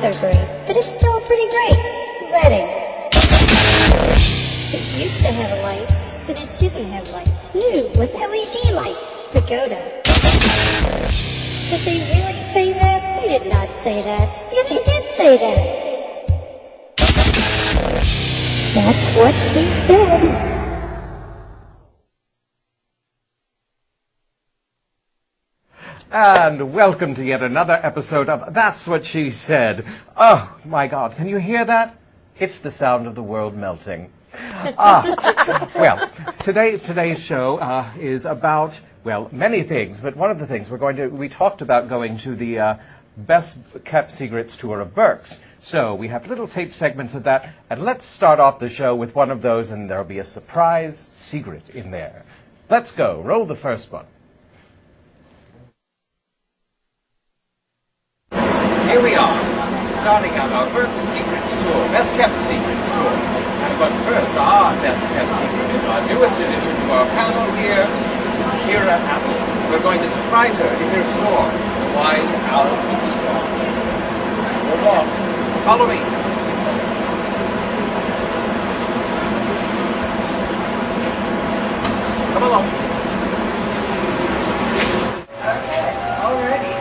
so great, but it's still pretty great. Wedding. It used to have lights, but it didn't have lights. New, with LED lights. Pagoda. Did they really say that? They did not say that. Yeah, they did say that. That's what she said. And welcome to yet another episode of That's What She Said. Oh, my God, can you hear that? It's the sound of the world melting. Well, today's show is about, well, many things, but one of the things we talked about going to the Best Kept Secrets tour of Berks. So we have little tape segments of that, and let's start off the show with one of those, and there'll be a surprise secret in there. Let's go. Roll the first one. Here we are, starting out our Berks Secrets Tour, Best Kept Secrets Tour. But first, our Best Kept Secret is our newest addition to our panel here, Kira Apple. We're going to surprise her in her store, the Wise Owl Bookstore. Hold on. Follow me. Come along. Okay, all ready.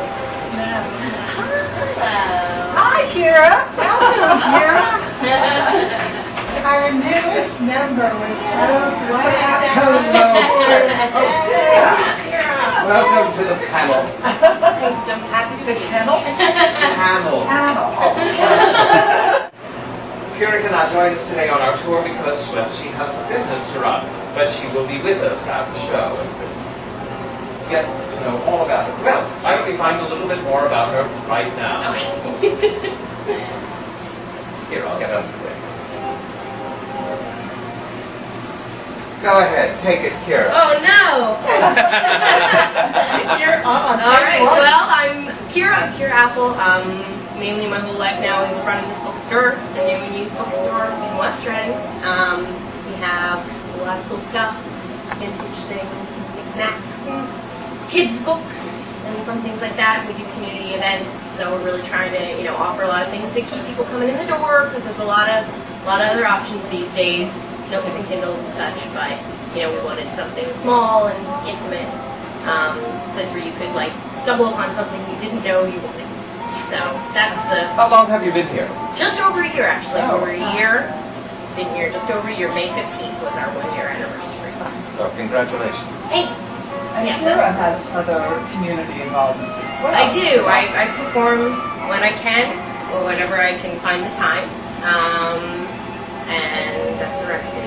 Hi, Kira. Welcome, Kira. Our newest member was Welcome to the panel. I'm happy to be panel. Panel. Kira cannot join us today on our tour because, well, she has the business to run, but she will be with us at the show and get to know all about her. Well, why don't we find a little bit more about her right now? Okay. Here, I'll get out of the way. Go ahead, take it, Kira. Oh, no! You're on. All right, well, I'm Kira Apple. Mainly my whole life now is running this bookstore, the new and used bookstore in West Reading. We have a lot of cool stuff, vintage things, knickknacks, and kids' books, and fun things like that. We do community events, so we're really trying to, offer a lot of things to keep people coming in the door, because there's a lot of other options these days. Notes and Kindles and such, but we wanted something small and intimate, place where you could stumble upon something you didn't know you wanted. So that's the. How long have you been here? Just over a year, actually. Over a year. Been here just over a year. May 15th was our 1-year anniversary. Oh, congratulations. Thank you. And Kira has other community involvements as well. I do. I perform when I can, or whenever I can find the time. And that's the record.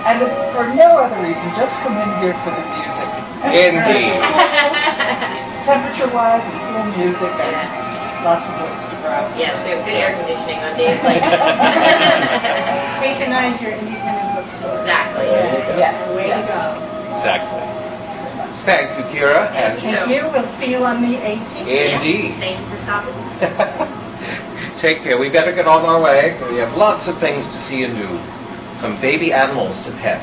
And if for no other reason, just come in here for the music. Indeed. Temperature-wise and cool music and lots of books to browse. Yes, we have good air conditioning on days like Patronize your independent bookstore. Exactly. Yes. Way to go. Exactly. Thank you, Kira. Thank you. We'll see you on the 18th. Indeed. Thank you for stopping. Take care. We better get on our way. We have lots of things to see and do. Some baby animals to pet.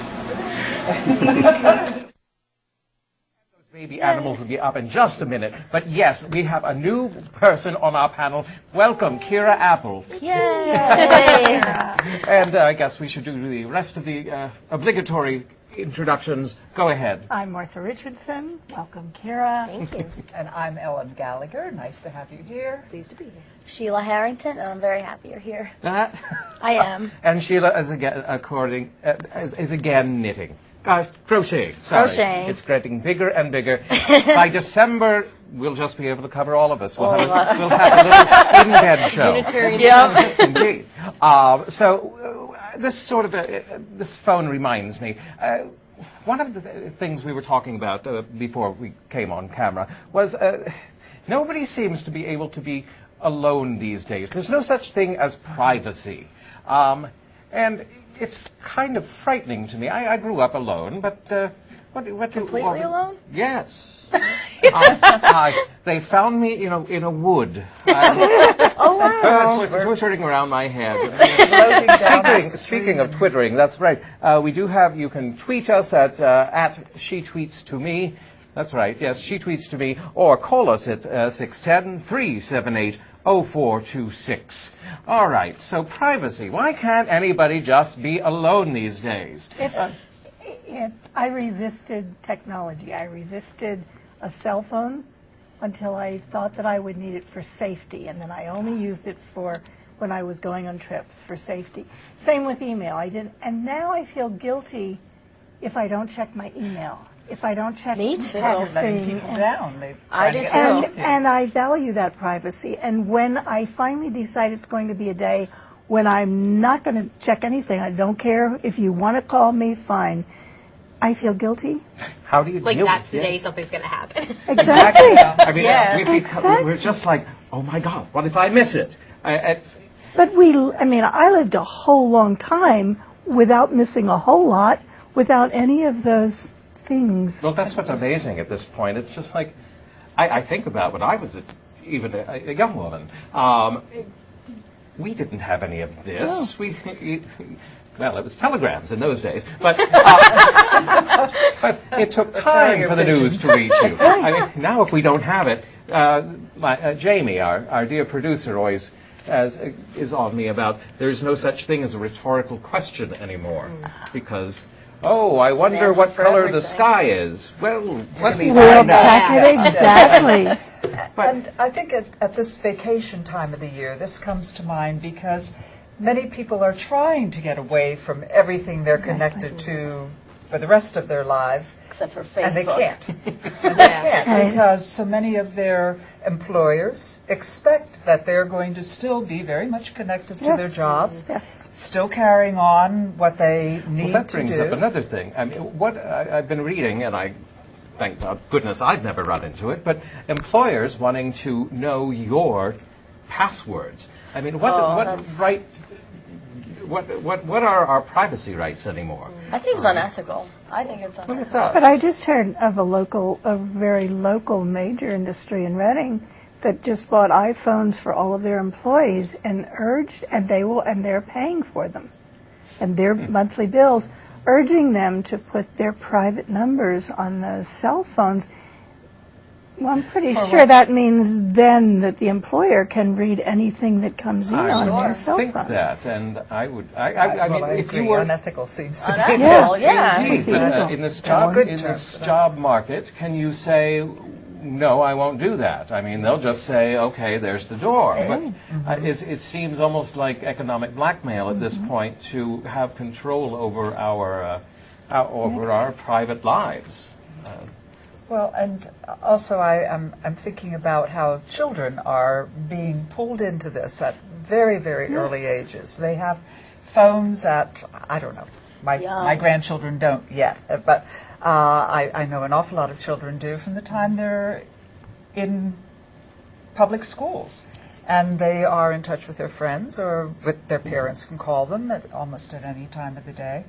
Those baby animals will be up in just a minute. But yes, we have a new person on our panel. Welcome, Kira Apple. Yay! And I guess we should do the rest of the obligatory introductions. Go ahead. I'm Martha Richardson. Welcome, Kira. Thank you. And I'm Ellen Gallagher. Nice to have you here. Pleased to be here. Sheila Harrington, and I'm very happy you're here. I am. And Sheila is again knitting. Crocheting. Sorry. Crocheting. It's getting bigger and bigger. By December, we'll just be able to cover all of us. We'll have a little in-bed show. Unitarian. Yes, indeed. This phone reminds me. One of the things we were talking about before we came on camera was nobody seems to be able to be alone these days. There's no such thing as privacy. And it's kind of frightening to me. I grew up alone, but what Completely alone? Yes. They found me in a wood. Oh, wow. Twittering around my head. Speaking of twittering, that's right. You can tweet us at She Tweets to Me. That's right. Yes, she tweets to me or call us at 610-378-0426. All right, so privacy. Why can't anybody just be alone these days? I resisted technology. I resisted a cell phone until I thought that I would need it for safety, and then I only used it for when I was going on trips for safety. Same with email. And now I feel guilty if I don't check my email. If I don't check Letting people down. I do too. And I value that privacy. And when I finally decide it's going to be a day when I'm not going to check anything, I don't care if you want to call me, fine. I feel guilty. How do you Like deal that's with the day this? something's going to happen. Exactly. I mean, Yeah. we're just like, oh my God, what if I miss it? But I lived a whole long time without missing a whole lot, without any of those things. Well, that's what's amazing at this point. It's just like, I think about when I was even a young woman. We didn't have any of this. No. Well, it was telegrams in those days, but it took time for the news to reach you. I mean, now if we don't have it, Jamie, our dear producer, always is on me about there's no such thing as a rhetorical question anymore, because I wonder what color the sky is. Well, let me find out. Exactly. And I think at this vacation time of the year, this comes to mind because many people are trying to get away from everything they're connected to for the rest of their lives. Except for Facebook. And they can't. Because so many of their employers expect that they're going to still be very much connected to their jobs, still carrying on what they need to do. Well, that brings up another thing. I mean, what I've been reading, and thank goodness I've never run into it, but employers wanting to know your passwords. I mean, what are our privacy rights anymore? I think it's unethical. I think it's unethical. But I just heard of a very local major industry in Reading that just bought iPhones for all of their employees and they're paying for them and their monthly bills, urging them to put their private numbers on those cell phones. Well, I'm pretty sure that means then that the employer can read anything that comes in on their cell phone. I think that, and I would. I mean, if agree. you were unethical, seems to be. Unethical, yeah. Indeed, but in this job market, can you say no? I won't do that. I mean, they'll just say, okay, there's the door. But it seems almost like economic blackmail at this point to have control over our private lives. Well, and also I'm thinking about how children are being pulled into this at very, very early ages. They have phones at, I don't know, my grandchildren don't yet, but I know an awful lot of children do from the time they're in public schools. And they are in touch with their friends or with their parents can call them almost at any time of the day.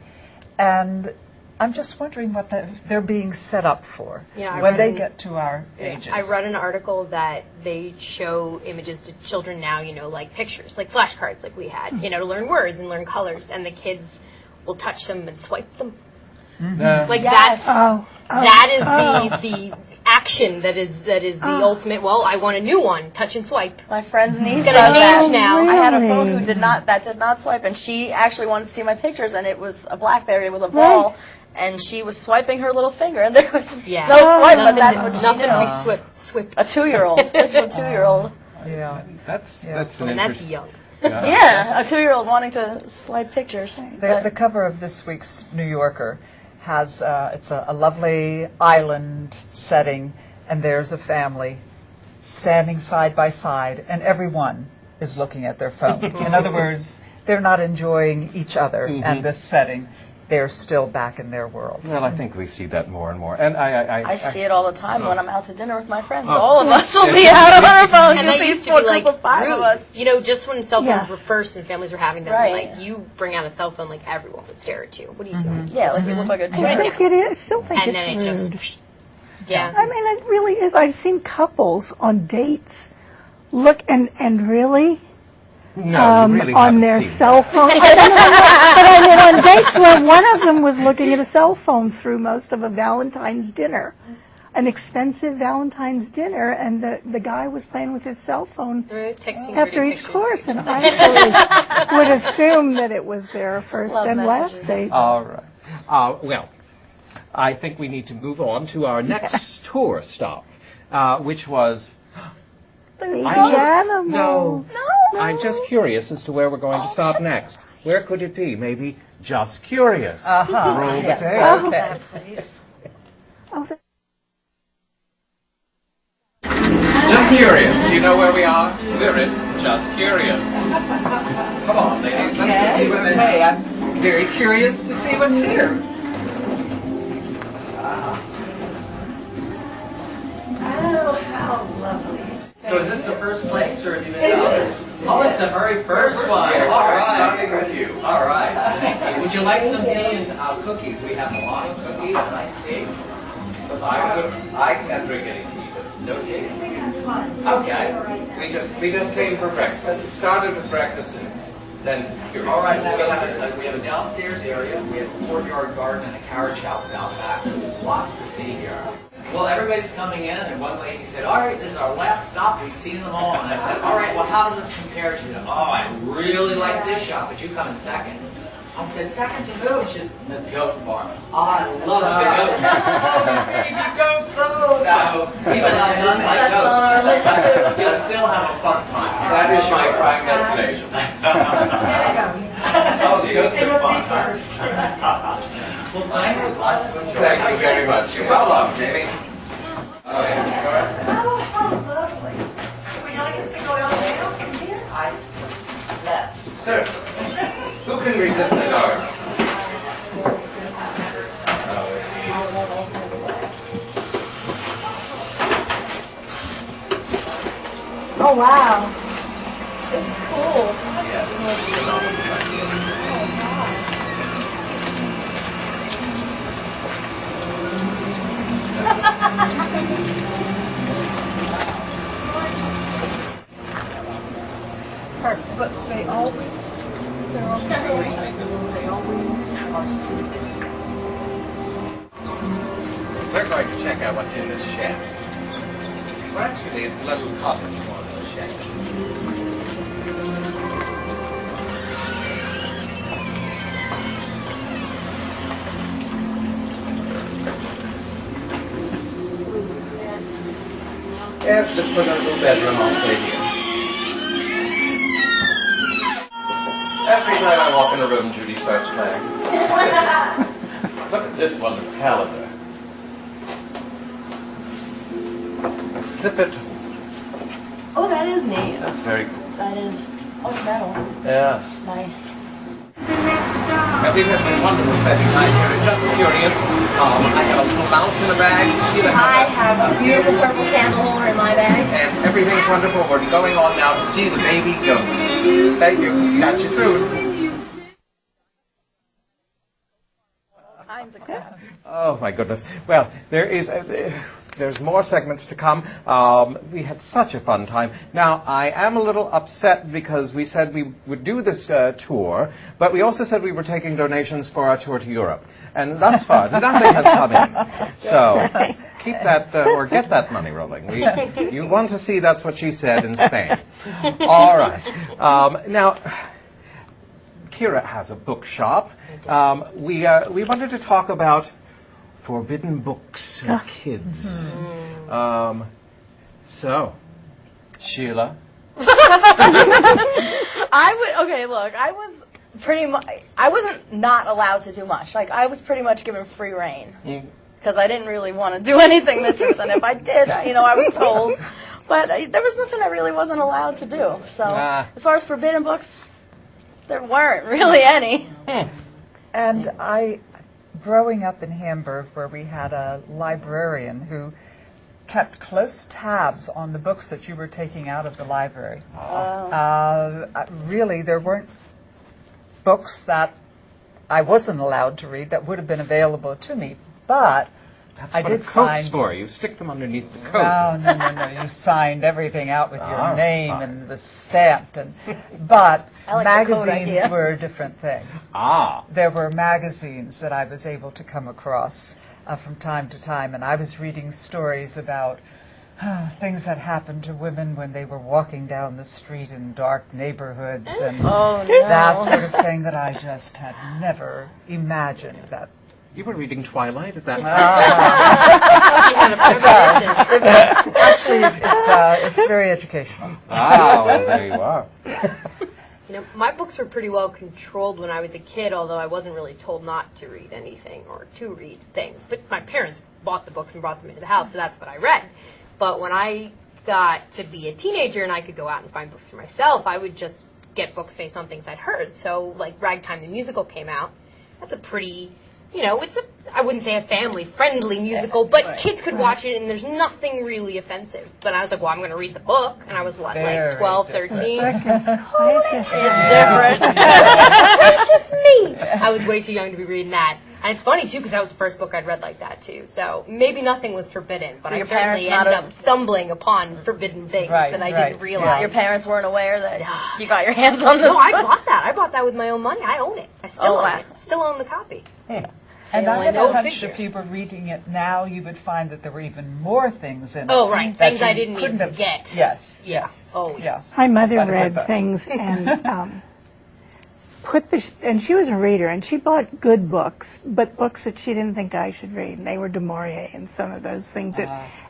And I'm just wondering what they're being set up for when they get to our ages. I read an article that they show images to children now, like pictures, like flashcards like we had, to learn words and learn colors, and the kids will touch them and swipe them. Like that is the action that is the ultimate, I want a new one, touch and swipe. My friend's niece It's gonna change now. I had a phone that did not swipe, and she actually wanted to see my pictures, and it was a BlackBerry with a ball. And she was swiping her little finger, and there was no swipe, but that's what she nothing did. to be swipe. A 2-year-old. A 2-year-old. Yeah. That's And that's young. Yeah, a 2-year-old wanting to swipe pictures. The cover of this week's New Yorker has it's a lovely island setting, and there's a family standing side by side, and everyone is looking at their phone. In other words, they're not enjoying each other and this setting. They're still back in their world. Well, I think we see that more and more. And I see it all the time when I'm out to dinner with my friends. All of us will be out on our phones. And that used to be like rude. Just when cell phones were first and families were having them, like you bring out a cell phone, like everyone would stare at you. What are you doing? Yeah, like you look like a I think it is. I still think and then it's it rude. just, yeah. I mean, it really is. I've seen couples on dates look and really. No, you really on their seen cell that. phone. But I mean, on dates where one of them was looking at a cell phone through most of a Valentine's dinner. an expensive Valentine's dinner, and the guy was playing with his cell phone after each course, and I would assume that it was their first and last date. All right. Well, I think we need to move on to our next tour stop, which was... The animals. No. I'm just curious as to where we're going to stop next. Where could it be? Maybe Just Curious. Roll the tape. Okay. Just Curious. Do you know where we are? We're in Just Curious. Come on, ladies. Let's see what they Okay, I'm very curious to see what's here. Oh, how lovely. So is this the first place, or have you been to others? Oh, it's the very first one. All right. Starting with you. All right. Would you like some tea and cookies? We have a lot of cookies, a nice tea. I can't drink any tea, but No tea? okay. We just came for breakfast. It started with breakfast and then curious. All right. We have a downstairs area. We have a courtyard garden and a carriage house out back. There's lots to see here. Well, everybody's coming in, and one lady said, all right, this is our last stop. We've seen them all. And I said, all right, well, how does this compare to them? Oh, I really like this shop, but you come in second. I said, second to who? She said, the goat farm. Oh, I love the goat farm. Oh, baby goats. Oh, no. Even not done by goats. You'll still have a fun time. That is my prime destination. Oh, the goats are fun. Well, thanks. Lots of enjoy. Thank you very much. You're well off, Jamie. Oh, how lovely. Would you like us to go downstairs from here? Let's. Certainly. Who can resist the dark? Oh, wow. It's cool. But they always, they're always they always are sweet. We're going to check out what's in this shack. Well, actually, it's a little cottage more than a shack. Yes, just put a little bedroom. I'll stay here. Every time I walk in a room, Judy starts playing. Look at this wonderful calendar. Flip it. Oh, that is neat. That's very cool. That is. Oh, metal. Yes. Nice. And we've had a wonderful spending time here. Just curious. I have a little mouse in the bag. I have a beautiful purple candle holder in my bag. And everything's wonderful. We're going on now to see the baby goats. Thank you. Catch you soon. Oh, my goodness. Well, there's more segments to come. We had such a fun time. Now, I am a little upset because we said we would do this tour, but we also said we were taking donations for our tour to Europe. And thus far, nothing has come in. So, keep that, or get that money rolling. You want to see That's What She Said in Spain. All right. Now, Kira has a bookshop. We wanted to talk about forbidden books as kids. So, Sheila. I wasn't not allowed to do much. Like, I was pretty much given free reign. Because I didn't really want to do anything this year. And if I did, I was told. But there was nothing I really wasn't allowed to do. So, as far as forbidden books, there weren't really any. And growing up in Hamburg, where we had a librarian who kept close tabs on the books that you were taking out of the library. Really, there weren't books that I wasn't allowed to read that would have been available to me, but That's I what did a coat's find. for. You stick them underneath the coat. No. You signed everything out with your name and was stamped. But like magazines were a different thing. Ah. There were magazines that I was able to come across. from time to time, and I was reading stories about things that happened to women when they were walking down the street in dark neighborhoods and that sort of thing that I just had never imagined. That You were reading Twilight at that time. Actually, it's very educational. Ah, well, there you are. You know, my books were pretty well controlled when I was a kid, although I wasn't really told not to read anything or to read things. But my parents bought the books and brought them into the house, so that's what I read. But when I got to be a teenager and I could go out and find books for myself, I would just get books based on things I'd heard. So, like, Ragtime the Musical came out. That's a pretty, you know, I wouldn't say a family-friendly musical, but kids could watch it and there's nothing really offensive. But I was like, well, I'm going to read the book. And I was, what, like 12, 13? It's different. It's just me. I was way too young to be reading that. And it's funny, too, because that was the first book I'd read like that, too. So maybe nothing was forbidden, but I certainly ended up stumbling upon forbidden things that I didn't realize. Yeah. Your parents weren't aware that you got your hands on this. No, I bought that. I bought that with my own money. I own it. I still own it. Still own the copy. And I have a hunch if you were reading it now, you would find that there were even more things in it. Oh, right. Things I didn't even get. Yes. Oh, yes. My mother read things and and she was a reader, and she bought good books, but books that she didn't think I should read, and they were Du Maurier and some of those things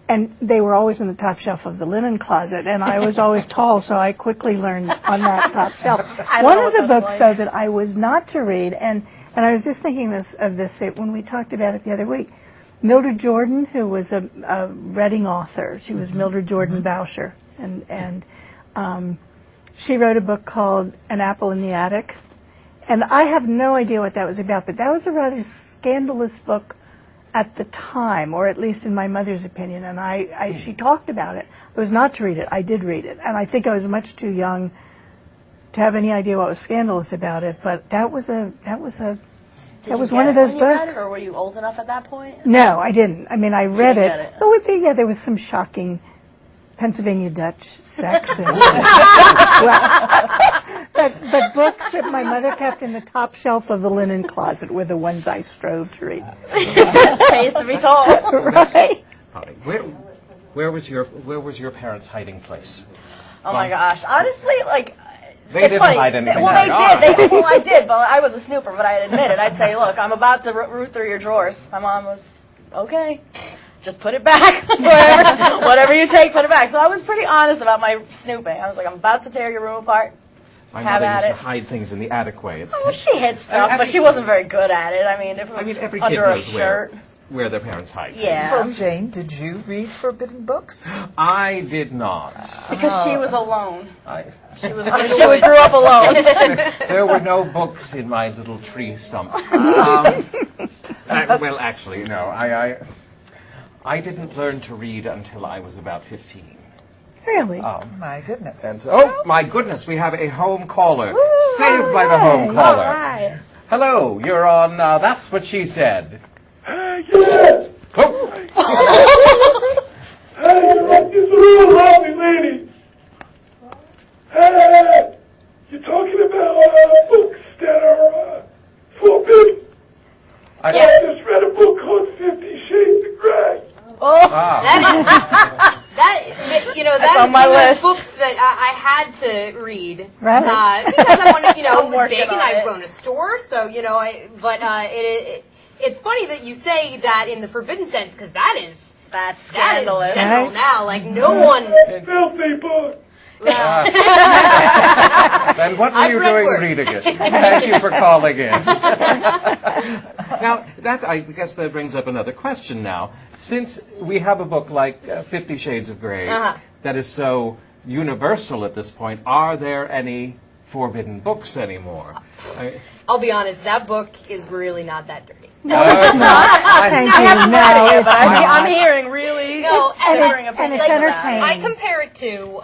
and they were always in the top shelf of the linen closet, and I was always tall, so I quickly learned on that top shelf. One of the books, though, that I was not to read, and I was just thinking of this when we talked about it the other week, Mildred Jordan, who was a Reading author, she was Mildred Jordan Boucher, and she wrote a book called An Apple in the Attic. And I have no idea what that was about, but that was a rather scandalous book at the time, or at least in my mother's opinion. And she talked about it. I was not to read it. I did read it, and I think I was much too young to have any idea what was scandalous about it. But that was one of those books. Read it, or were you old enough at that point? No, I didn't. I mean, I read it. Oh, there was some shocking Pennsylvania Dutch sex. But books that my mother kept in the top shelf of the linen closet were the ones I strove to read. Pays to be told. Right. Where was your parents' hiding place? Oh my gosh! Honestly, like. They didn't hide anything. Well, they did. Well, I did, but I was a snooper. But I'd admit it. I'd say, look, I'm about to root through your drawers. My mom was okay. Just put it back. Whatever you take, put it back. So I was pretty honest about my snooping. I was like, I'm about to tear your room apart. My mother used to hide things in the attic way. She hid stuff, but she wasn't very good at it. I mean, if it was every kid under a knows shirt. Where their parents hide. Yeah. So, Jane, did you read forbidden books? I did not. Because she was alone. She grew up alone. There were no books in my little tree stump. Well, actually, no. I didn't learn to read until I was about 15. Really? My goodness. And so, oh, my goodness, we have a home caller. Saved by the home caller. Right. Hello, you're on That's What She Said. Yes! Oh. Hey, you're like this real lovely lady. Hey, you're talking about books that are forbidden. I just read a book called 50 Shades of Grey. Oh, that's one of those books that I had to read. Right. Because I wanted, it was big and I owned a store, so, it's funny that you say that in the forbidden sense, because that's scandalous. That is general now. Like, no one... Filthy book. Then what were you doing reading it? Thank you for calling in. Now, I guess that brings up another question now. Since we have a book like 50 Shades of Grey that is so universal at this point, are there any forbidden books anymore? I'll be honest, that book is really not that dirty. No, it's not. Thank you. No, but I'm hearing really differing opinions. It's entertaining. I compare it to,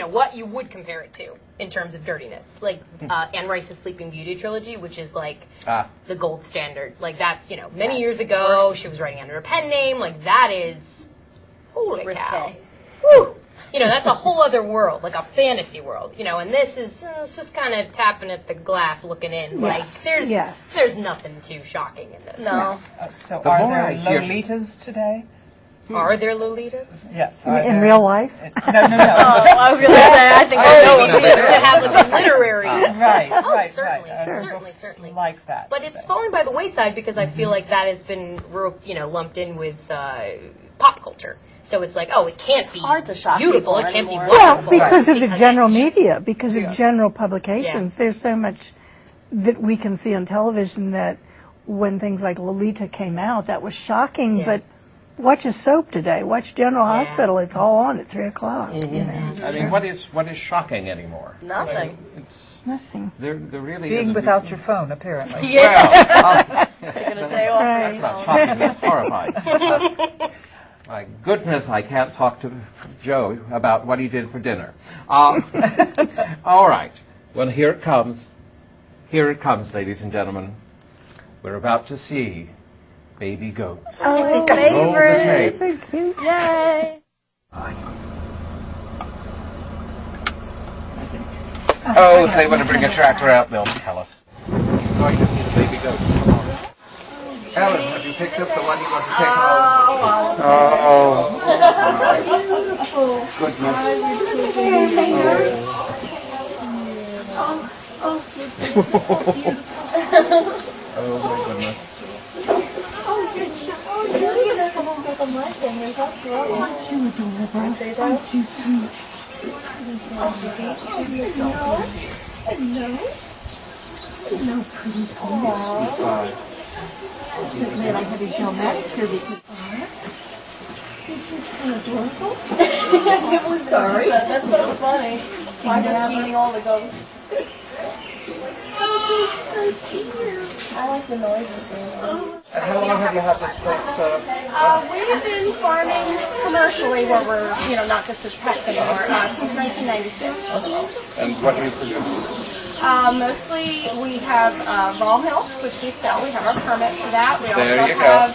what you would compare it to in terms of dirtiness. Like Anne Rice's Sleeping Beauty trilogy, which is like the gold standard. Like that's, many years ago, she was writing under a pen name. Like that is, holy cow. Woo. that's a whole other world, like a fantasy world, and this is it's just kind of tapping at the glass looking in. Like, there's nothing too shocking in this. No. So are there Lolitas today? Are there Lolitas? Yes. In real life? No. Oh, I was going to say, I think to have like a literary. Right. Certainly. Like that. But it's falling by the wayside because I feel like that has been, lumped in with pop culture. So it's like, it can't be beautiful. It can't be wonderful. Well, because of the general media, because of general publications, there's so much that we can see on television that when things like Lolita came out, that was shocking, but watch a soap today. Watch General Hospital. It's all on at 3 o'clock. Mm-hmm. I mean, what is shocking anymore? Nothing. It's nothing. There really being isn't. Without your phone, apparently. Yeah. Taking a day off. That's not shocking. That's horrifying. My goodness, I can't talk to Joe about what he did for dinner. All right. Well, here it comes. Here it comes, ladies and gentlemen. We're about to see baby goats. Oh, my favorite. So cute. Yay. Oh, if they want to bring a tractor out, they'll tell us. I'm going to see the baby goats. Come on. Ellen, have you picked up the one you want to take home? Oh. Goodness. Oh, my goodness. Aren't you adorable? Aren't you sweet? Hello, pretty boy. So glad I had a gel manicure because this is so adorable. Sorry. That's so funny. I'm just eating all the ghosts. I like the noises. And how long have you had this place? We've been farming commercially where we're, not just as pets anymore, since 1996. And what do you produce? Mostly we have raw milk, which we sell. We have our permit for that. We There also you go.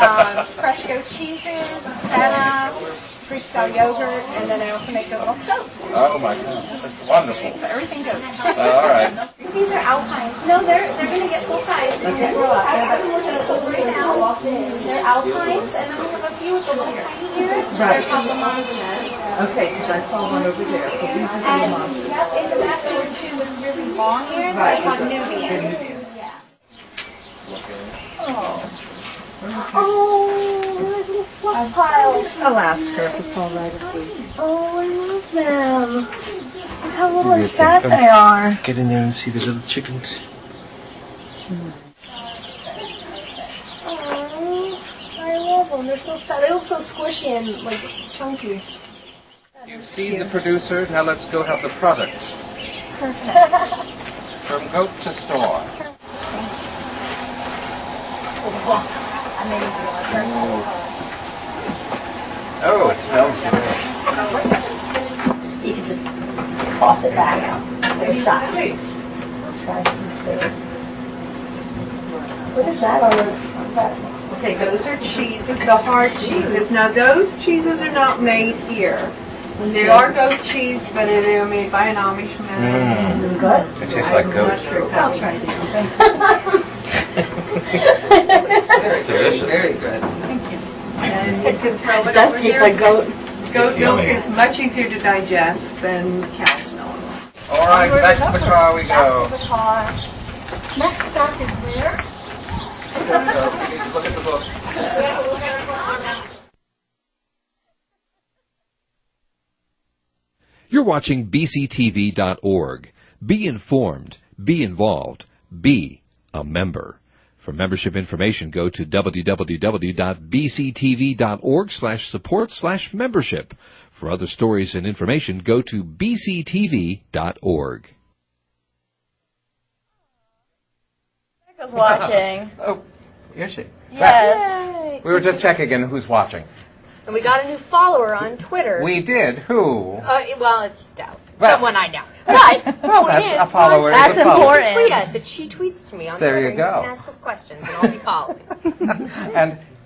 have fresh goat cheeses, feta, freestyle yogurt, and then I also make a little soap. Oh my God, that's wonderful. So everything goes. All right. These are alpines. No, they're going to get full size when they grow up. Actually, we're going to put right now. They're alpines, and then we have a few with the little tiny ears. Right. They're called the monsters. Okay, because I saw one over there. So these are the monsters. In the back there were two with really long ears. Right. They're called Nubians. Yeah. Oh, little fluff piles. I'll ask her if it's all right if we... Oh, I love them. Look how little and fat they are. Get in there and see the little chickens. Oh, I love them. They're so fat. They look so squishy and like chunky. You've seen the producer. Now let's go have the product. From goat to store. Oh, it smells good. You can just toss it back out. There's shot. What is that on the... Okay, those are cheeses, the hard cheeses. Now, those cheeses are not made here. They are goat cheese, but they are made by an Amish man. Is it good? It tastes like goat. I'll try some. It's delicious. Very good. Thank you. And you can throw it That over tastes here. like goat. Goat milk is much easier to digest than cow's milk. All right, back to the car we go. Next stop is where? So we need to look at the book. You're watching BCTV.org. Be informed. Be involved. Be a member. For membership information, go to www.bctv.org/support/membership. For other stories and information, go to bctv.org. Becca's watching. Oh, is she? Yes. We were just checking in who's watching. And we got a new follower on Twitter. We did. Who? Well, it's Dell. Well. Someone I know. But Well, that's a follower. is That's a follower. important. tweet us. She tweets to me on There Twitter. you go. And ask us questions, and I'll be following.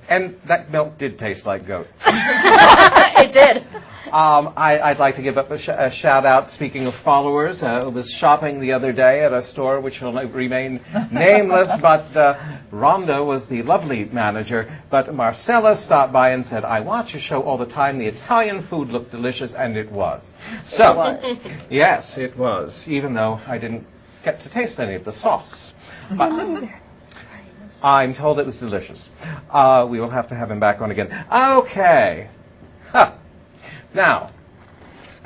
And that milk did taste like goat. It did. I'd like to give up a shout out, speaking of followers. I was shopping the other day at a store which will remain nameless, but Rhonda was the lovely manager. But Marcella stopped by and said, I watch your show all the time. The Italian food looked delicious, and it was. So, yes, it was, even though I didn't get to taste any of the sauce. But I'm told it was delicious. We will have to have him back on again. Okay. Huh. Now,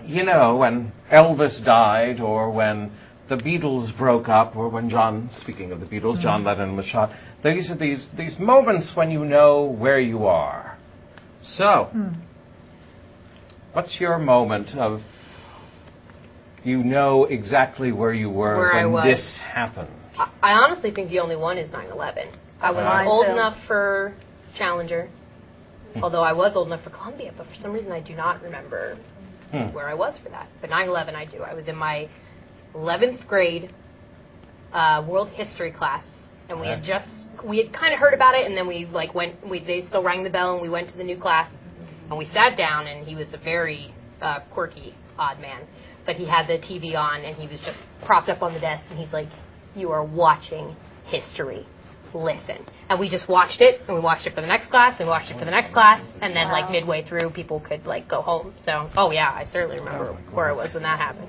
you know, when Elvis died, or when the Beatles broke up, or when speaking of the Beatles, John Lennon was shot, these are these moments when you know where you are. So, what's your moment of you know exactly where you were when this happened? I honestly think the only one is 9/11. I was old enough for Challenger, although I was old enough for Columbia, but for some reason I do not remember where I was for that. But 9/11 I do. I was in my 11th grade world history class, and we had kind of heard about it, and then we they still rang the bell, and we went to the new class, and we sat down, and he was a very quirky, odd man, but he had the TV on, and he was just propped up on the desk, and he's like, you are watching history. Listen. And we just watched it, and we watched it for the next class, and we watched it for the next class, and then midway through, people could go home. So, I certainly remember where I was when that happened.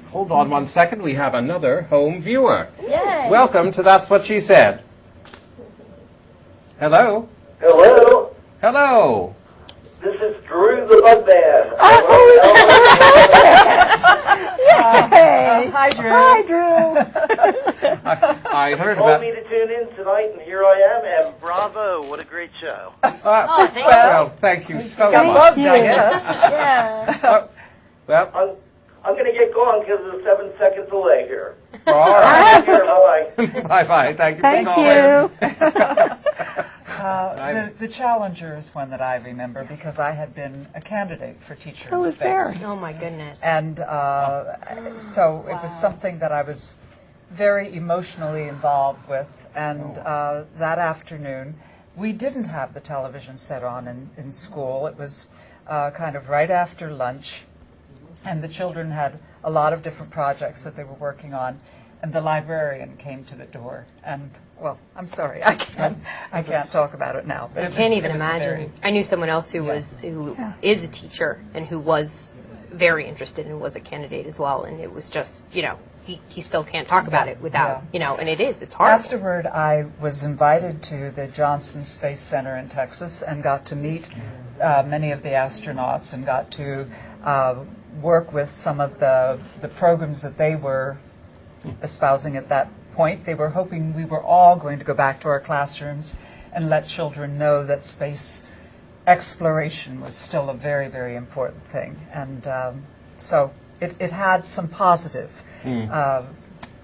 Hold on 1 second. We have another home viewer. Yay. Welcome to That's What She Said. Hello. Hello. Hello. This is Drew the Bugman. Hi, Drew. Hi, Drew. I heard told about... me to tune in tonight, and here I am, and bravo, what a great show. Thank you so much. Thank you. Yeah. Well, I'm going to get going because of the 7-second delay here. All right. Bye-bye. Bye-bye. Thank you for calling. The Challenger is one that I remember because I had been a candidate for teacher So in was space. Barry. Oh, my goodness. And so it was something that I was very emotionally involved with. And that afternoon, we didn't have the television set on in school. It was kind of right after lunch, and the children had a lot of different projects that they were working on. And the librarian came to the door, and well, I'm sorry, I can't talk about it now. But I can't even imagine. I knew someone else who is a teacher and who was very interested and was a candidate as well, and it was just he still can't talk about it without and it's hard. Afterward, I was invited to the Johnson Space Center in Texas and got to meet many of the astronauts and got to work with some of the programs that they were espousing at that point. They were hoping we were all going to go back to our classrooms and let children know that space exploration was still a very, very important thing. And so it had some positive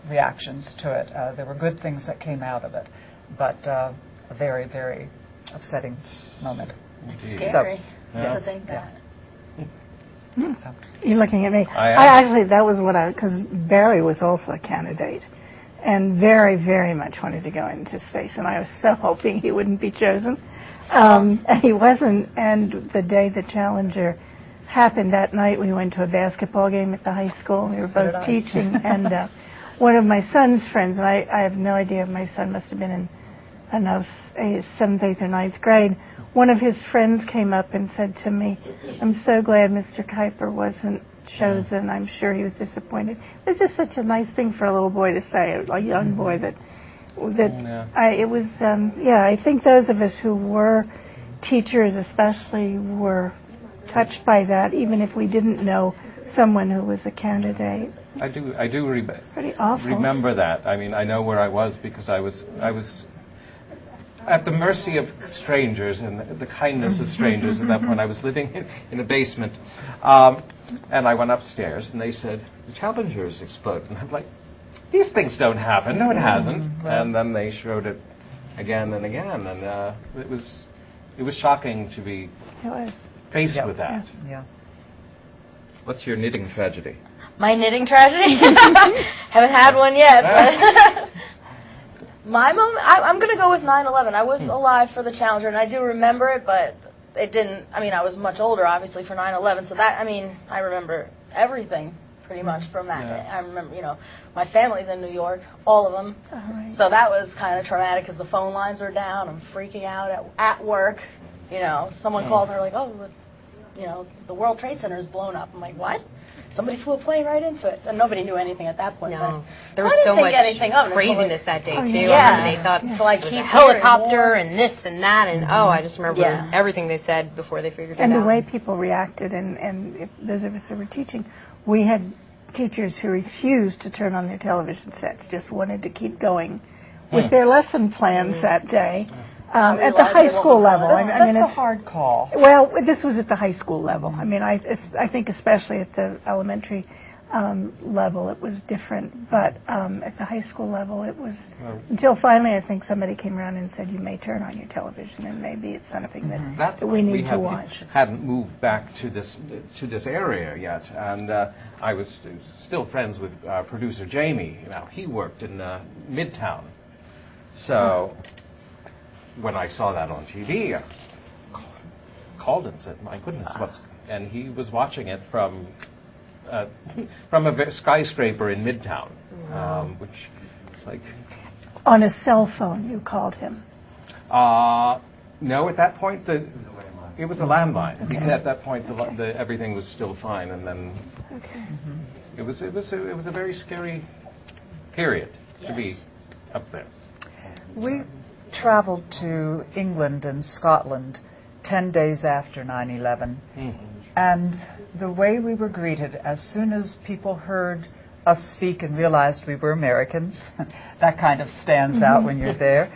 reactions to it. There were good things that came out of it, but a very, very upsetting moment. It's scary to think that. So. You're looking at me. I actually, that was because Barry was also a candidate and very, very much wanted to go into space, and I was so hoping he wouldn't be chosen. And he wasn't, and the day the Challenger happened, that night we went to a basketball game at the high school, and we were both teaching, and one of my son's friends, and I have no idea if my son must have been in, 7th, 8th, or 9th grade, one of his friends came up and said to me, I'm so glad Mr. Kuiper wasn't chosen. I'm sure he was disappointed. It was just such a nice thing for a little boy to say, a young boy I think those of us who were teachers especially were touched by that, even if we didn't know someone who was a candidate. I do pretty awful. Remember that. I mean, I know where I was because I was at the mercy of strangers and the kindness of strangers at that point. I was living in a basement, and I went upstairs, and they said, the Challenger's exploded. And I'm like, these things don't happen. No, it hasn't. And then they showed it again and again, and it was shocking to be faced with that. Yeah. What's your knitting tragedy? My knitting tragedy? Haven't had one yet. But my moment, I'm going to go with 9/11. I was alive for the Challenger, and I do remember it, but it didn't, I mean, I was much older, obviously, for 9/11, so that, I mean, I remember everything pretty much from that day. I remember, you know, my family's in New York, all of them, so that was kind of traumatic because the phone lines were down. I'm freaking out at work, you know. Someone called and they're like, oh, you know, the World Trade Center is blown up. I'm like, what? Somebody flew a plane right into it. So nobody knew anything at that point. No. But There was so much craziness that day, too. Yeah. They thought So I keep a helicopter and this and that, and I just remember everything they said before they figured it out. And the way people reacted, and if those of us who were teaching, we had teachers who refused to turn on their television sets, just wanted to keep going with their lesson plans that day. At the high school level. That's a hard call. Well, this was at the high school level. I mean, I think especially at the elementary level it was different, but at the high school level it was, until finally I think somebody came around and said, you may turn on your television and maybe it's something that we need to watch. Hadn't moved back to this area yet, and I was still friends with producer Jamie. You know, he worked in Midtown, so when I saw that on TV, I called him and said, my goodness, and he was watching it from a skyscraper in Midtown, which is like... On a cell phone, you called him? No, at that point, it was a landline. Because at that point, everything was still fine, and then it was a very scary period to be up there. We traveled to England and Scotland 10 days after 9/11, and the way we were greeted as soon as people heard us speak and realized we were Americans, that kind of stands out when you're there.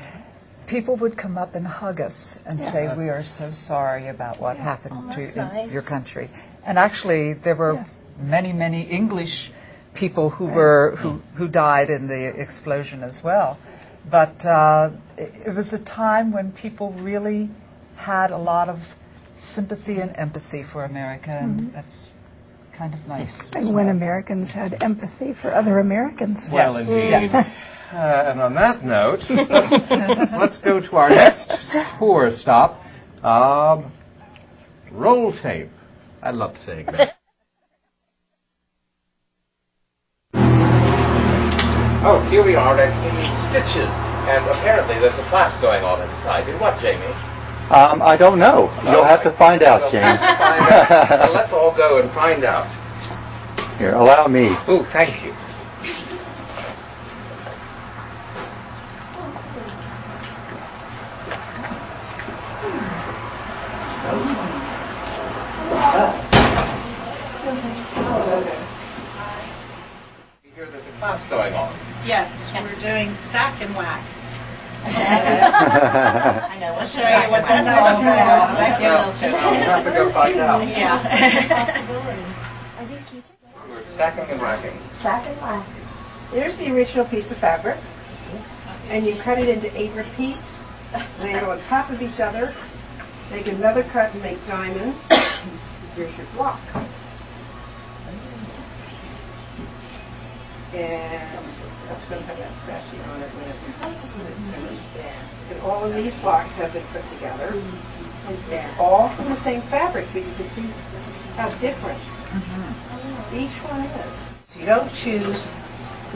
People would come up and hug us and say, we are so sorry about what happened to your country. And actually there were many English people who died in the explosion as well. But it was a time when people really had a lot of sympathy and empathy for America, and that's kind of nice. And when Americans had empathy for other Americans. Well, indeed. And on that note, let's go to our next tour stop. Roll tape. I love saying that. Oh, here we are in Stitches, and apparently there's a class going on inside. In what, Jamie? I don't know. You'll have to find out, James. Well, let's all go and find out. Here, allow me. Oh, thank you. Here there's a class going on. Yes, we're doing stack and whack. I know. We'll show you what that's all about. We'll have to go find out. Yeah. Are these teachers? We're stacking and racking. Stack and whack. Here's the original piece of fabric, and you cut it into 8 repeats, lay it on top of each other, make another cut and make diamonds. Here's your block. And that's going to have that scratching on it when it's finished. And all of these blocks have been put together. And it's all from the same fabric, but you can see how different each one is. So you don't choose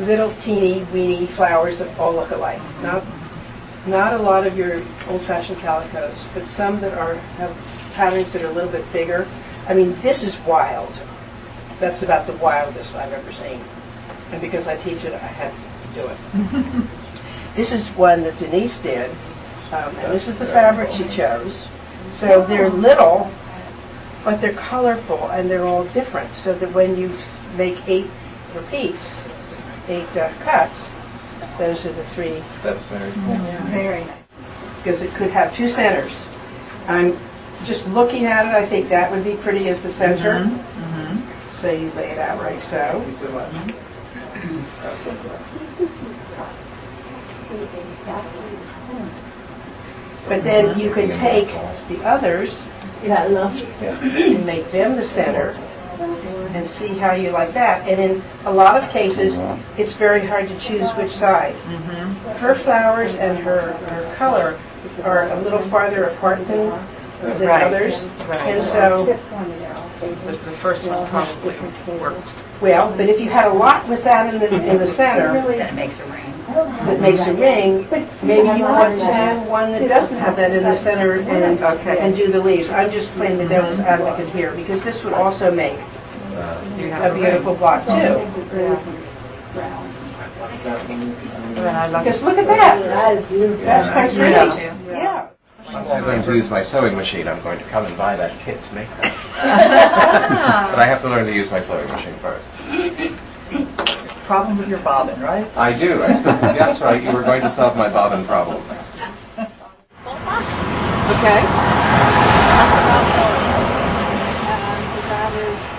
little teeny weeny flowers that all look alike. Not a lot of your old-fashioned calicos, but some that have patterns that are a little bit bigger. I mean, this is wild. That's about the wildest I've ever seen. And because I teach it, I had to do it. This is one that Denise did, and this is the fabric she chose. So they're little, but they're colorful, and they're all different, so that when you make 8 repeats, 8 cuts, those are the 3. That's very cool. Very nice. Because it could have 2 centers. I'm just looking at it, I think that would be pretty as the center. So you lay it out right so. But then you can take the others and make them the center and see how you like that. And in a lot of cases, it's very hard to choose which side. Her flowers and her color are a little farther apart than than others. And so the first one probably worked well. But if you had a lot with that in the center, then it makes a ring. That makes a ring, maybe you want to do one that doesn't have that in the center and do the leaves. I'm just playing the devil's advocate here because this would also make a beautiful block too. Because look at that. That's quite pretty. Yeah. Once I'm going to use my sewing machine, I'm going to come and buy that kit to make that. But I have to learn to use my sewing machine first. Problem with your bobbin, right? I do. That's right. You were going to solve my bobbin problem. Okay.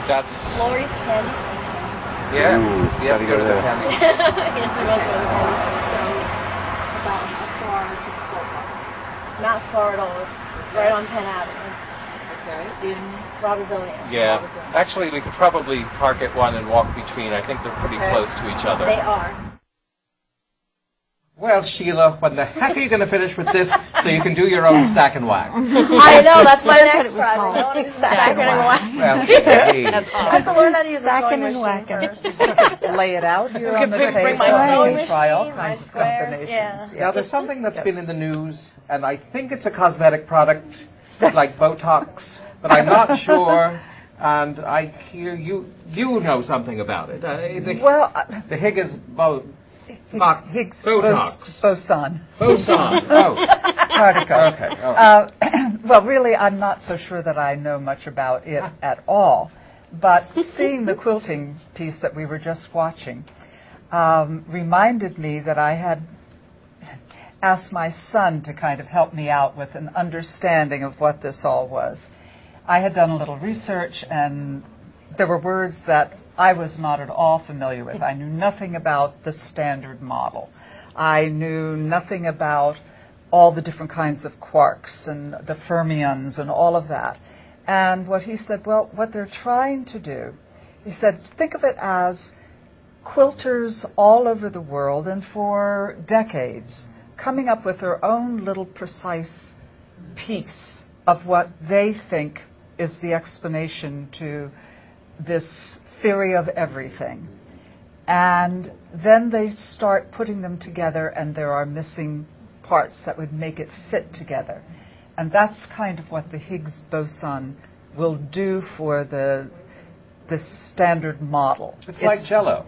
That's Lori's pen. Yes. You have to go to the pen. Yes, we must go to the pen. About how far to the soapbox? Not far at all. It's right on Penn Avenue. Okay. In Robisonia. Yeah. Actually, we could probably park at one and walk between. I think they're pretty close to each other. They are. Well, Sheila, when the heck are you going to finish with this so you can do your own stack and whack? I know, that's my next project. I want to do stack and whack. Well, I have to learn how to use the sewing machine first. Lay it out here on the table. Bring my sewing machine, try all my kinds of squares. combinations. Now, there's something that's been in the news, and I think it's a cosmetic product like Botox, but I'm not sure. And I hear you know something about it. The Higgs Higgs Botox. Boson. Boson. Oh. Particle. Okay. Oh. Well, really, I'm not so sure that I know much about it at all. But seeing the quilting piece that we were just watching reminded me that I had asked my son to kind of help me out with an understanding of what this all was. I had done a little research, and there were words that I was not at all familiar with. I knew nothing about the standard model. I knew nothing about all the different kinds of quarks and the fermions and all of that. And what he said, well, what they're trying to do, he said, think of it as quilters all over the world and for decades coming up with their own little precise piece of what they think is the explanation to this theory of everything. And then they start putting them together, and there are missing parts that would make it fit together. And that's kind of what the Higgs boson will do for the standard model. It's like Jell-O.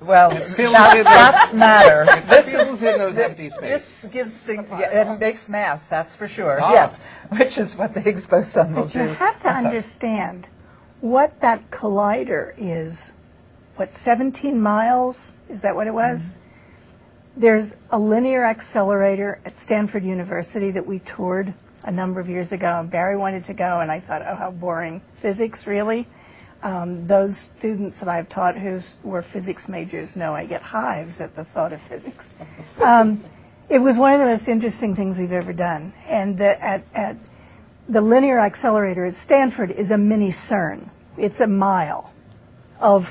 Well, that's matter. It fills in those empty spaces. This gives it makes mass, that's for sure. Yes, which is what the Higgs boson will do. You have to understand what that collider is. What, 17 miles? Is that what it was? Mm-hmm. There's a linear accelerator at Stanford University that we toured a number of years ago. Barry wanted to go, and I thought, oh, how boring. Physics, really? Those students that I've taught who were physics majors know I get hives at the thought of physics. It was one of the most interesting things we've ever done. And at the linear accelerator at Stanford is a mini CERN. It's a mile of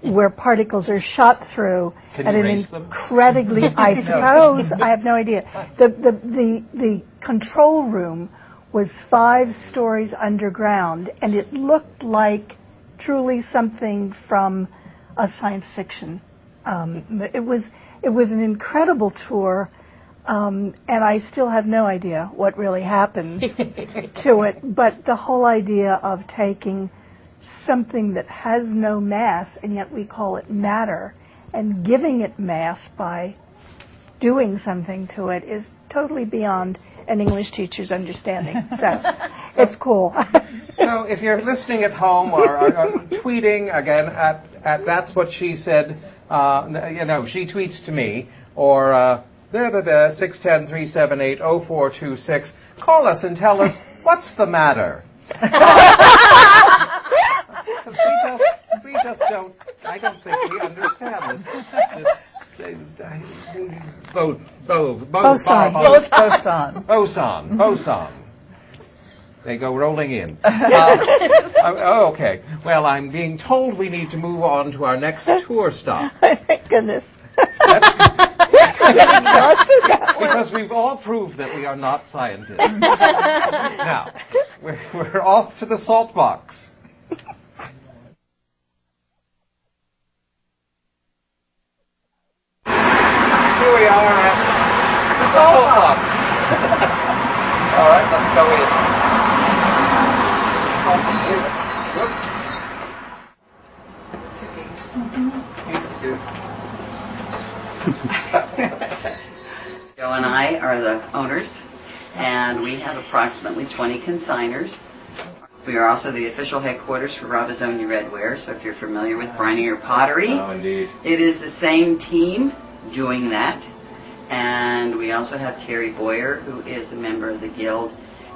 where particles are shot through at an incredibly, I suppose, I have no idea. The control room was 5 stories underground, and it looked like truly something from a science fiction. It was an incredible tour, and I still have no idea what really happens to it. But the whole idea of taking something that has no mass, and yet we call it matter, and giving it mass by doing something to it is totally beyond an English teacher's understanding. So it's cool. So if you're listening at home or tweeting, again, at That's What She Said, she tweets to me, or 610-378-0426. Call us and tell us, what's the matter? We just don't, I don't think we understand Boson. They go rolling in. Okay. Well, I'm being told we need to move on to our next tour stop. Thank goodness. Because we've all proved that we are not scientists. Now, we're off to the salt box. Here we are at the salt box. All right, let's go in. Joe and I are the owners, and we have approximately 20 consigners. We are also the official headquarters for Robizonia Redware, so if you're familiar with Brinier Pottery, indeed, it is the same team doing that. And we also have Terry Boyer, who is a member of the Guild.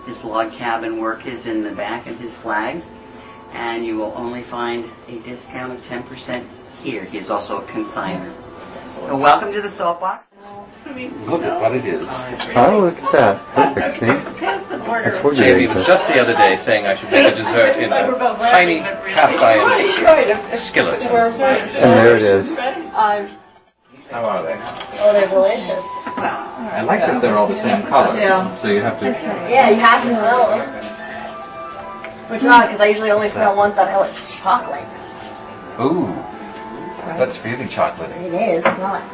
His log cabin work is in the back of his flags, and you will only find a discount of 10% here. He is also a consigner. So welcome to the Salt Box. Look at what it is. Oh, look at that. Perfect. See? That's what Jamie was just the other day saying I should make a dessert in a tiny cast iron skillet. And there it is. How are they? Oh, they're delicious. I like that they're all the same color. Yeah. So you have to... Yeah, you have to smell them. Which is odd, because I usually only smell ones that I like chocolate. Ooh. That's really chocolatey. It is, smell it.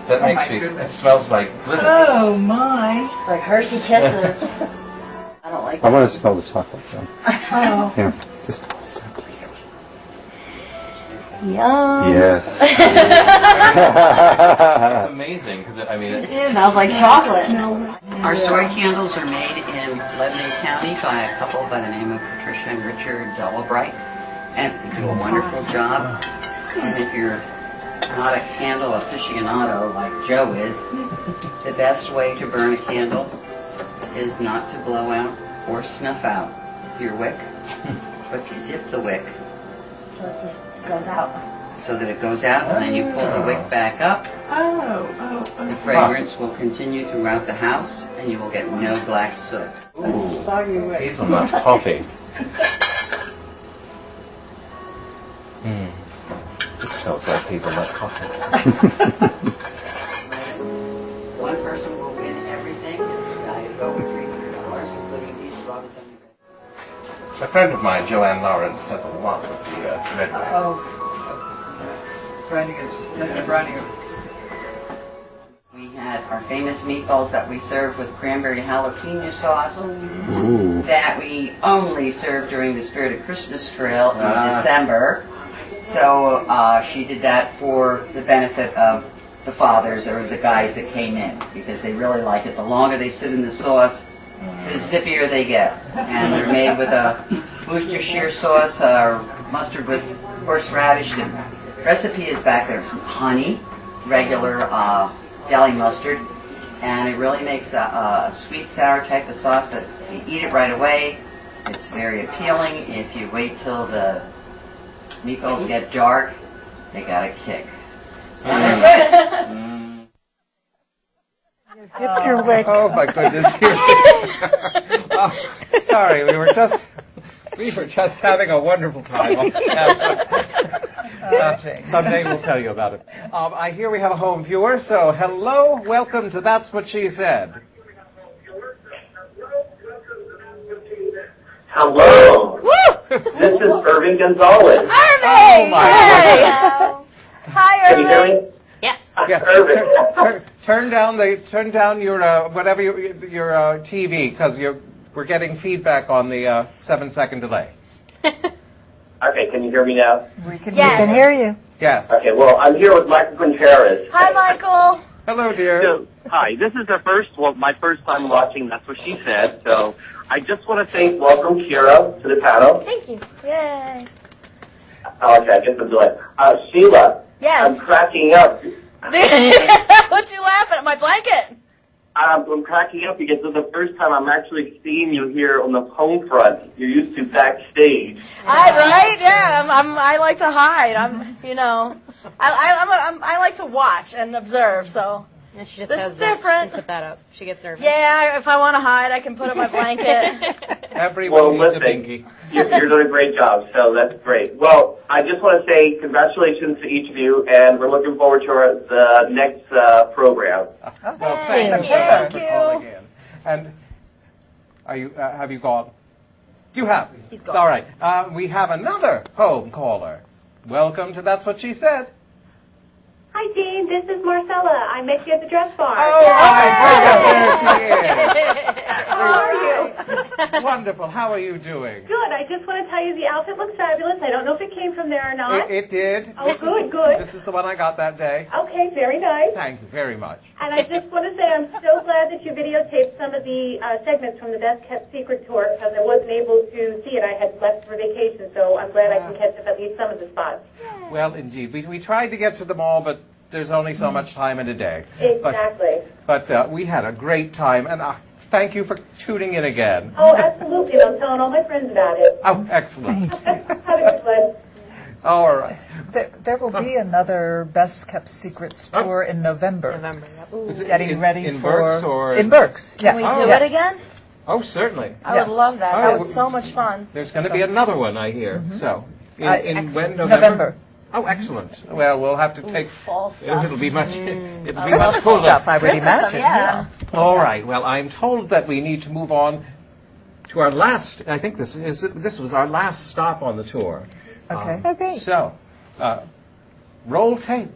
That makes me... It smells like glitter. Oh, my. Like Hershey Kisses. I don't like I want to smell the chocolate, though. Oh. Here, just... Yum. Yes. It's amazing, because I mean... It smells like chocolate. Our soy candles are made in Lebanon County by a couple by the name of Patricia and Richard Dellebright, and they do a wonderful job. And if you're not a candle aficionado like Joe is, the best way to burn a candle is not to blow out or snuff out your wick, but to dip the wick. So it just goes out. So that it goes out, and then you pull the wick back up. The fragrance will continue throughout the house, and you will get no black soot. Ooh, hazelnut coffee. It smells like hazelnut coffee. One person will win everything. It's valued at over $300, including these Robizonia. A friend of mine, Joanne Lawrence, has a lot of the redware. Oh, Braniger's, Mr. Braniger. We had our famous meatballs that we served with cranberry jalapeno sauce. Ooh. That we only served during the Spirit of Christmas Trail in December. So she did that for the benefit of the fathers or the guys that came in, because they really like it. The longer they sit in the sauce, the zippier they get. And they're made with a Worcestershire sauce or mustard with horseradish. The recipe is back there. Some honey, regular deli mustard, and it really makes a sweet sour type of sauce that you eat it right away. It's very appealing. If you wait till the meatballs get dark, they got a kick. Dipped your wick. Oh my goodness! Oh, sorry, we were just having a wonderful time. Someday we'll tell you about it. I hear we have a home viewer, so hello, welcome to That's What She Said. Hello. This is Irving Gonzalez. Irving! Oh my Hi! Hi, Can you hear Irving. me? Yes. Yes. Irving. Turn down your whatever your TV, because we're getting feedback on the 7-second delay. Okay, can you hear me now? We can hear you. Yes. Okay, well, I'm here with Michael Contreras. Hi, Michael. Hello, dear. So, hi, this is my first time watching That's What She Said, so I just want to welcome Kira to the panel. Thank you. Yay. Okay, I guess I'm delayed. Sheila. Yes. I'm cracking up. What you laughing at? My blanket? I'm cracking up because it's the first time I'm actually seeing you here on the home front. You're used to backstage. Right? Yeah. I like to hide. I like to watch and observe. So. And she just This has is this different. and put that up. She gets nervous. Yeah. If I want to hide, I can put up my blanket. Everyone needs a binky. You're doing a great job, so that's great. Well, I just want to say congratulations to each of you, and we're looking forward to the next program. Well, thank you for calling in. And are you? Have you gone? You have. He's gone. All right. We have another home caller. Welcome to That's What She Said. Hi, Dean. This is Marcella. I met you at the dress bar. Oh, my goodness. How are you? Wonderful. How are you doing? Good. I just want to tell you the outfit looks fabulous. I don't know if it came from there or not. It did. Oh, good. This is the one I got that day. Okay, very nice. Thank you very much. And I just want to say I'm so glad that you videotaped some of the segments from the Best Kept Secret tour because I wasn't able to see it. I had left for vacation, so I'm glad I can catch up at least some of the spots. Well, indeed. We tried to get to them all, but there's only so much time in a day. Exactly. But we had a great time, and thank you for tuning in again. Oh, absolutely. I'm telling all my friends about it. Oh, excellent. Have a good one. All right. There will be another Best Kept Secrets tour in November. Is it Getting ready in for Berks or in Berks. Can we do it again? Oh, certainly. I would love that. Oh, That was so much fun. There's going to be another one, I hear. So, in when November. Oh, excellent. Well, we'll have to take. Fall stuff. It'll be much. It'll be Christmas much fuller. stuff, I would imagine. Yeah. All right. Well, I'm told that we need to move on to our last. I think this was our last stop on the tour. Okay. Okay. So, roll tape.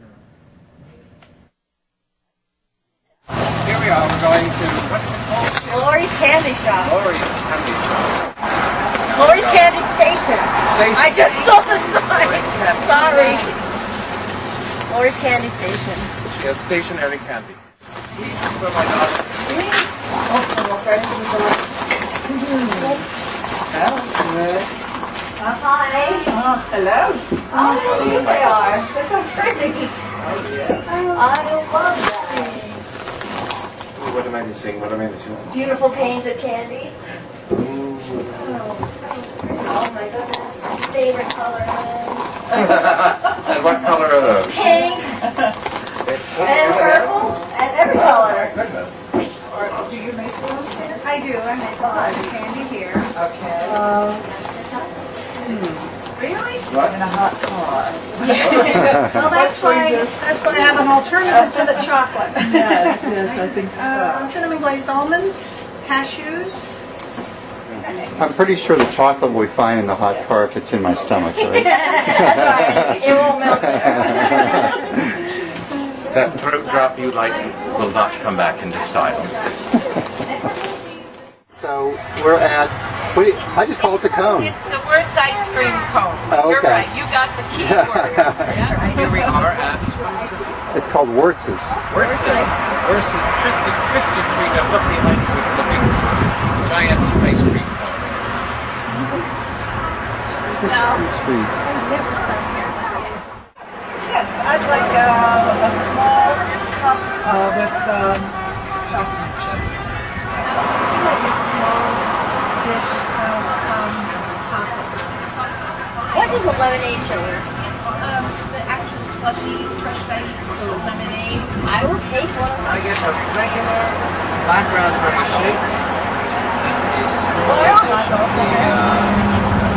Here we are. We're going to what is it called? Lori's Candy Shop. Lori's Candy Shop. Lori's Candy Station. I just saw the sign. Sorry. Lori's Candy Station. She has stationary candy. Sweets for my daughter. Hi. Oh, hello. Oh, there they are. They're so pretty. I love that. What am I missing? Beautiful painted candy. Oh my goodness. Favorite color. And what color are those? Pink. And purple. And every color. Goodness. Do you make them? I do. I make the candy here. Okay. Really? What? In a hot car. Well, that's why I have an alternative to the chocolate. Yes, I think so. Cinnamon glazed almonds, cashews. I'm pretty sure the chocolate we find in the hot car if it's in my stomach, right? It won't melt there. That throat drop you like will not come back into style. So we're at, I just call it the cone. It's the words ice cream cone. Oh, You're okay. right. You got the key word. Yeah. Here we are at It's called Wertz's. Versus Krispy Kreme. Look behind you. It's looking giant ice cream cone. Trees. Yes, I'd like a small cup with chocolate chips. What is a lemonade sugar? The actual slushy, fresh baked lemonade. I will take one of I those. get a regular black raspberry shake.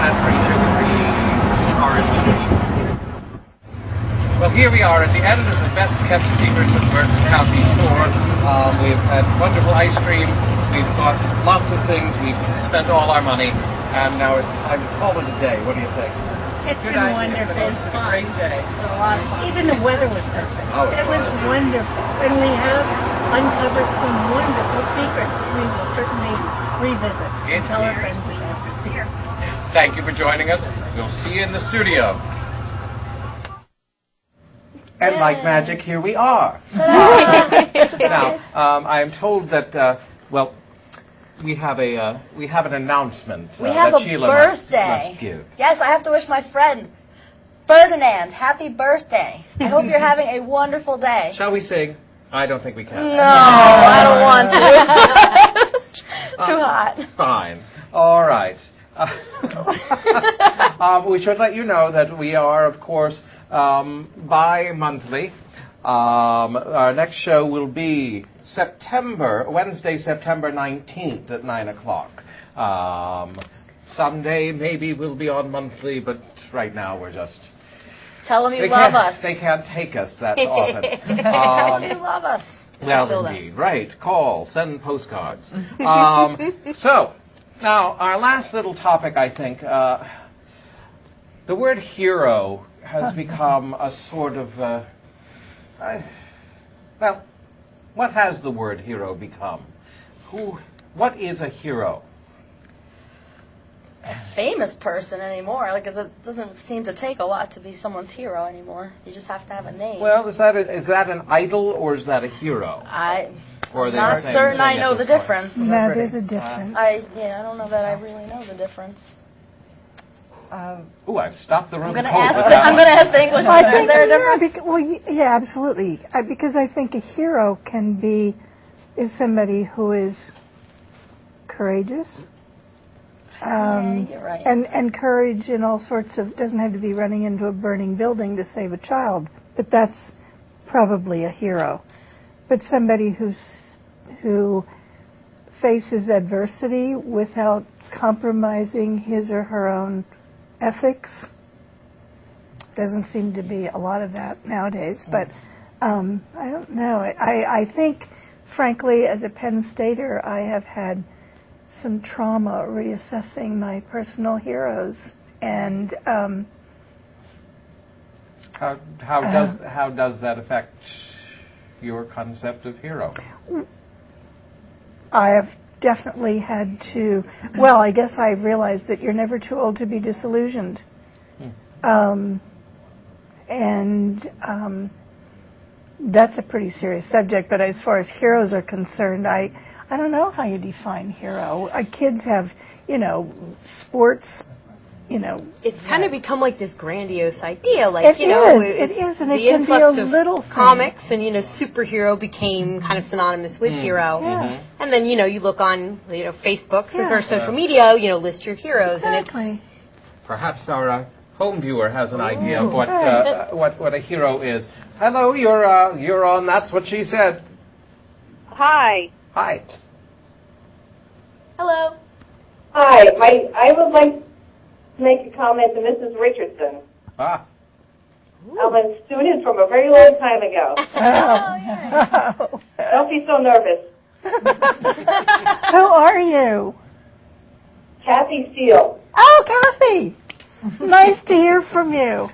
Fat-free, sugar-free, orange tea. Well, here we are at the end of the Best Kept Secrets of Berks County tour. We've had wonderful ice cream. We've bought lots of things. We've spent all our money. And now I'm calling it a day. What do you think? It's Good been idea. wonderful. It's been a great day. A lot of fun. Even the weather was perfect. Oh, it was wonderful. And we have uncovered some wonderful secrets that we will certainly revisit and tell our friends about. Here. Thank you for joining us. We'll see you in the studio. And like magic, here we are. Now, I am told that, we have an announcement We have that a Sheila birthday. must give. Yes, I have to wish my friend Ferdinand happy birthday. I hope you're having a wonderful day. Shall we sing? I don't think we can. No, I don't want to. Too hot. Fine. All right. We should let you know that we are, of course, bi-monthly. Our next show will be Wednesday, September 19th at 9 o'clock. Someday maybe we'll be on monthly, but right now we're just... Tell them you love us. They can't take us that often. Tell them you love us. Well, indeed. Right. Call. Send postcards. So, now, our last little topic, I think, the word hero has become a sort of... well, what has the word hero become? What is a hero? A famous person anymore. Like, 'cause it doesn't seem to take a lot to be someone's hero anymore. You just have to have a name. Well, is that an idol or is that a hero? I'm not certain I know the difference. No, there's a difference. I don't know that I really know the difference. I've stopped the room. I'm going to ask the English teacher. Is there a difference? Yeah, absolutely. Because I think a hero is somebody who is courageous. You're right. And courage in all sorts of, doesn't have to be running into a burning building to save a child, but that's probably a hero. But somebody who faces adversity without compromising his or her own ethics. Doesn't seem to be a lot of that nowadays, but I don't know. I think, frankly, as a Penn Stater, I have had some trauma reassessing my personal heroes, and how does that affect your concept of hero? I have definitely had to. Well, I guess I realized that you're never too old to be disillusioned, and that's a pretty serious subject. But as far as heroes are concerned, I don't know how you define hero. Kids have, sports, It's kind of become like this grandiose idea, like, it is, and it can be a little thing. Comics and, superhero became kind of synonymous with hero. Yeah. And then, you look on, Facebook, or social media, list your heroes. Exactly. And perhaps our home viewer has an idea of what a hero is. Hello, you're on That's What She Said. Hi. Hi. Hello. Hi. I would like to make a comment to Mrs. Richardson. I'm a student from a very long time ago. Don't be so nervous. Who are you? Kathy Steele. Oh, Kathy. Nice to hear from you.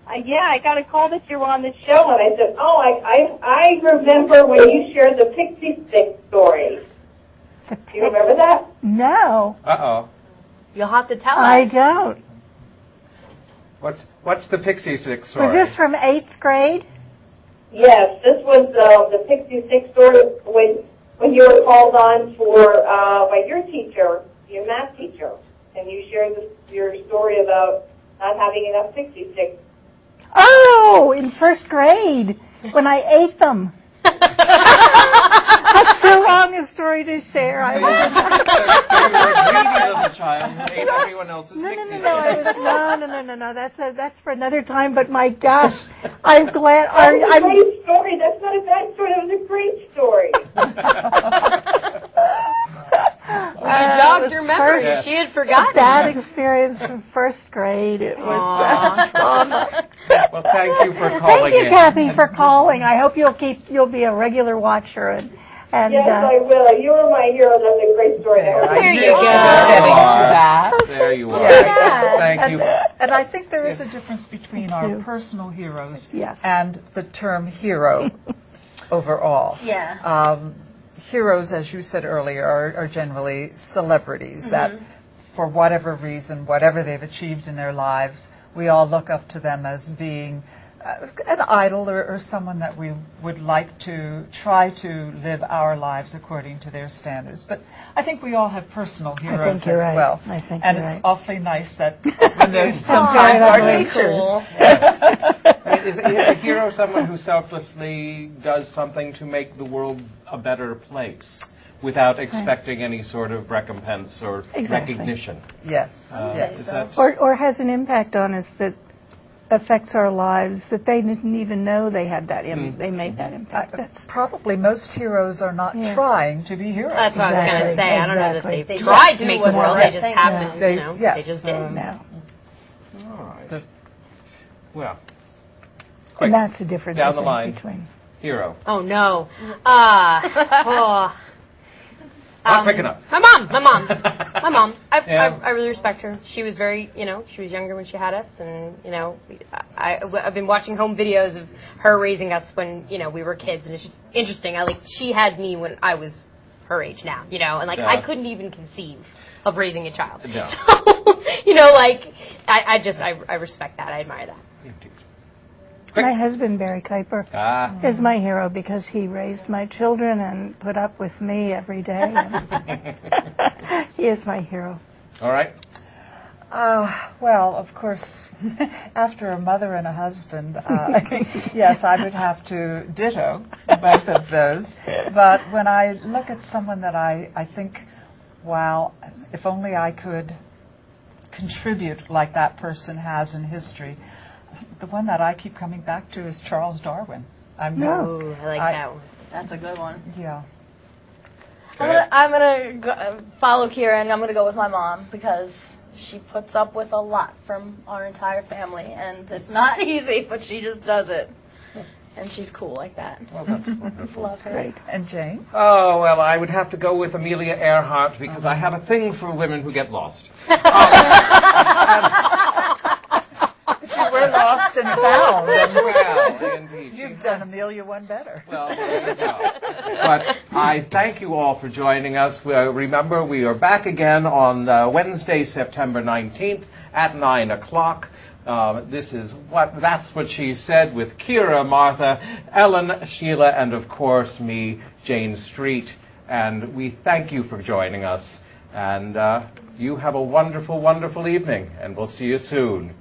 I got a call that you were on the show, and I said, I remember when you shared the pixie stick story. Do you remember that? No. Uh-oh. You'll have to tell us. I don't. What's the pixie stick story? Was this from 8th grade? Yes, this was the pixie stick story when you were called on by your teacher, your math teacher, and you shared your story about not having enough pixie sticks. Oh, in 1st grade, when I ate them. That's too long a story to share. So you were a greedy little child who ate everyone else's pixie sticks. No. That's for another time. But my gosh, I'm glad. That was a great story. That's not a bad story. That was a great story. You jogged your memory. She had forgotten. That experience in 1st grade. It was trauma. Well, thank you for calling. Thank you, Kathy, for calling. I hope you'll be a regular watcher. And yes, I will. You were my hero. That's a great story. There you go. There you are. Yeah. Thank you. And I think there is a difference between our personal heroes and the term hero overall. Yeah. Heroes, as you said earlier, are generally celebrities that, for whatever reason, whatever they've achieved in their lives, we all look up to them as being an idol or someone that we would like to try to live our lives according to their standards. But I think we all have personal heroes as well. I think and you're it's right. awfully nice that when they're sometimes our teachers. Is a hero someone who selflessly does something to make the world a better place without expecting any sort of recompense or recognition? Yes. Is that or has an impact on us that affects our lives that they didn't even know they had that. They made that impact. That's probably most heroes are not trying to be heroes. That's what I was going to say. I don't know that they tried to make the world. They just happened. They just didn't. All right. Well, quick. And that's the difference down the line. Between Hero. Oh no. Not quick enough. My mom. I really respect her. She was very, she was younger when she had us, and I've been watching home videos of her raising us when we were kids, and it's just interesting. She had me when I was her age now, and I couldn't even conceive of raising a child. No. So, I respect that. I admire that. My husband, Barry Kuiper, is my hero because he raised my children and put up with me every day. He is my hero. All right. Well, of course, after a mother and a husband, yes, I would have to ditto both of those. But when I look at someone that I think, wow, if only I could contribute like that person has in history, the one that I keep coming back to is Charles Darwin. I like that one. That's a good one. Yeah. I'm gonna follow Kira, and I'm gonna go with my mom because she puts up with a lot from our entire family, and it's not easy, but she just does it. And she's cool like that. Well, that's wonderful. Love her. Great. And Jane? Oh, well, I would have to go with Amelia Earhart because I have a thing for women who get lost. We're lost and found. Well, indeed. You've done Amelia one better. Well, there you go. But I thank you all for joining us. Remember, we are back again on Wednesday, September 19th at 9 o'clock. This is That's What She Said with Kira, Martha, Ellen, Sheila, and of course me, Jane Street. And we thank you for joining us. And you have a wonderful, wonderful evening. And we'll see you soon.